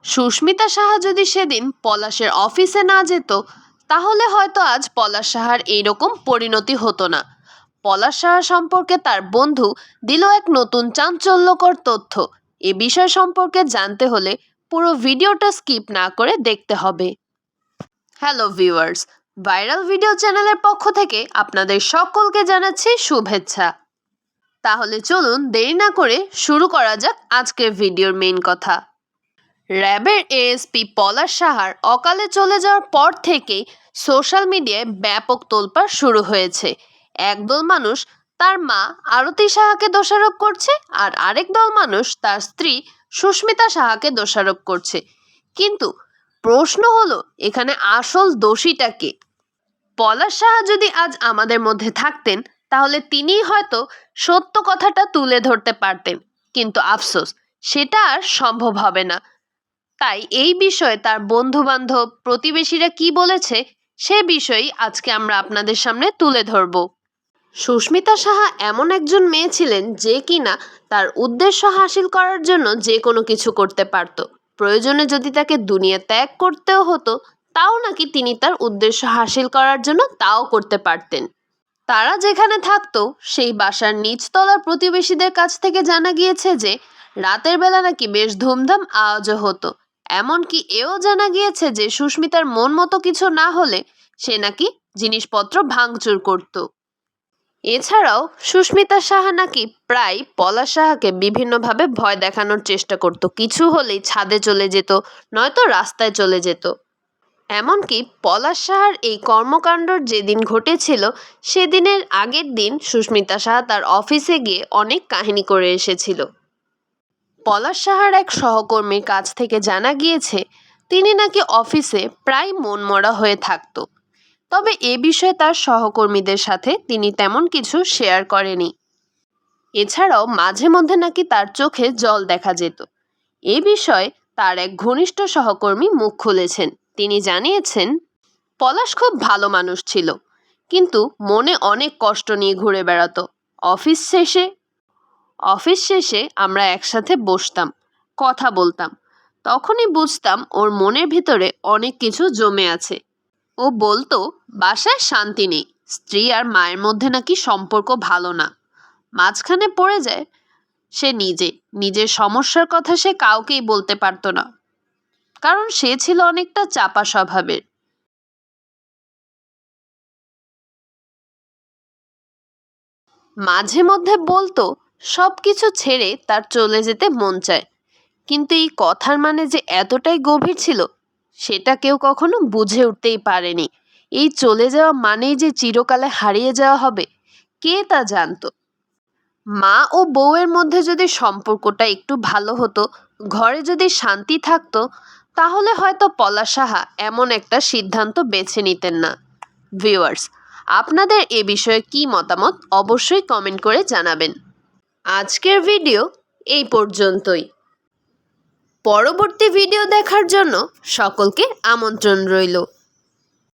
সুস্মিতা সাহা যদি সেদিন পলাশের অফিসে না যেত তাহলে হয়তো আজ পলাশ সাহার এইরকম পরিণতি হতো না। পলাশ সাহা সম্পর্কে তার বন্ধু দিল এক নতুন চাঞ্চল্যকর তথ্য। এ বিষয় সম্পর্কে জানতে হলে পুরো ভিডিওটা স্কিপ না করে দেখতে হবে। হ্যালো ভিউয়ার্স, ভাইরাল ভিডিও চ্যানেলের পক্ষ থেকে আপনাদের সকলকে জানাচ্ছি শুভেচ্ছা। তাহলে চলুন দেরি না করে শুরু করা যাক আজকের ভিডিওর মেইন কথা। র্যাবের এএসপি পলাশ সাহার অকালে চলে যাওয়ার পর থেকেই সোশ্যাল মিডিয়ায় ব্যাপক তোলপাড় শুরু হয়েছে। একদল মানুষ তার মা আরতি সাহাকে দোষারোপ করছে, আর আরেক দল মানুষ তার স্ত্রী সুস্মিতা সাহাকে দোষারোপ করছে। কিন্তু প্রশ্ন হলো, এখানে আসল দোষীটা কে? পলাশ সাহা যদি আজ আমাদের মধ্যে থাকতেন তাহলে তিনিই হয়তো সত্য কথাটা তুলে ধরতে পারতেন, কিন্তু আফসোস সেটা আর সম্ভব হবে না। তাই এই বিষয়ে তার বন্ধু বান্ধব প্রতিবেশীরা কি বলেছে সে বিষয়েই আজকে আমরা আপনাদের সামনে তুলে ধরব। সুস্মিতা সাহা এমন একজন মেয়ে ছিলেন যে কিনা তার উদ্দেশ্য হাসিল করার জন্য যে কোনো কিছু করতে পারত। প্রয়োজনে যদি তাকে দুনিয়া ত্যাগ করতেও হতো তাও নাকি তিনি তার উদ্দেশ্য হাসিল করার জন্য তাও করতে পারতেন। তারা যেখানে থাকতো সেই বাসার নিচতলার প্রতিবেশীদের কাছ থেকে জানা গিয়েছে যে রাতের বেলা নাকি বেশ ধুমধাম আওয়াজও হতো। এমনকি এও জানা গিয়েছে যে সুস্মিতার মন মতো কিছু না হলে সে নাকি জিনিসপত্র ভাঙচুর করত। এছাড়াও সুস্মিতা সাহা নাকি প্রায় পলাশ সাহাকে বিভিন্নভাবে ভয় দেখানোর চেষ্টা করত। কিছু হলেই ছাদে চলে যেত, নয়তো রাস্তায় চলে যেত। এমনকি পলাশ সাহার এই কর্মকাণ্ডর যেদিন ঘটেছিল সেদিনের আগের দিন সুস্মিতা সাহা তার অফিসে গিয়ে অনেক কাহিনী করে এসেছিল। পলাশ সাহার এক সহকর্মীর কাছ থেকে জানা গিয়েছে তিনি নাকি অফিসে প্রায় মনমরা হয়ে থাকত, তবে এ বিষয়ে তার সহকর্মীদের সাথে তিনি তেমন কিছু শেয়ার করেনি। এছাড়াও মাঝে মধ্যে নাকি তার চোখে জল দেখা যেত। এ বিষয়ে তার এক ঘনিষ্ঠ সহকর্মী মুখ খুলেছেন। তিনি জানিয়েছেন, পলাশ খুব ভালো মানুষ ছিল, কিন্তু মনে অনেক কষ্ট নিয়ে ঘুরে বেড়াতো। অফিস শেষে আমরা একসাথে বসতাম, কথা বলতাম, তখনই বুঝতাম ওর মনের ভিতরে অনেক কিছু জমে আছে। ও বলতো বাসায় শান্তি নেই, স্ত্রী আর মায়ের মধ্যে নাকি সম্পর্ক ভালো না, মাঝখানে পড়ে যায় সে নিজের সমস্যার কথা সে কাউকেই বলতে পারতো না, কারণ সে ছিল অনেকটা চাপা স্বভাবের। মাঝে মধ্যে বলতো সব কিছু ছেড়ে তার চলে যেতে মন চায়, কিন্তু এই কথার মানে যে এতটাই গভীর ছিল সেটা কেউ কখনো বুঝে উঠতেই পারেনি। এই চলে যাওয়া মানেই যে চিরকালে হারিয়ে যাওয়া হবে কে তা জানতো। মা ও বউয়ের মধ্যে যদি সম্পর্কটা একটু ভালো হতো, ঘরে যদি শান্তি থাকতো, তাহলে হয়তো পলাশ সাহা এমন একটা সিদ্ধান্ত বেছে নিতেন না। ভিউয়ার্স, আপনাদের এ বিষয়ে কি মতামত অবশ্যই কমেন্ট করে জানাবেন। আজকের ভিডিও এই পর্যন্তই। পরবর্তী ভিডিও দেখার জন্য সকলকে আমন্ত্রণ রইল।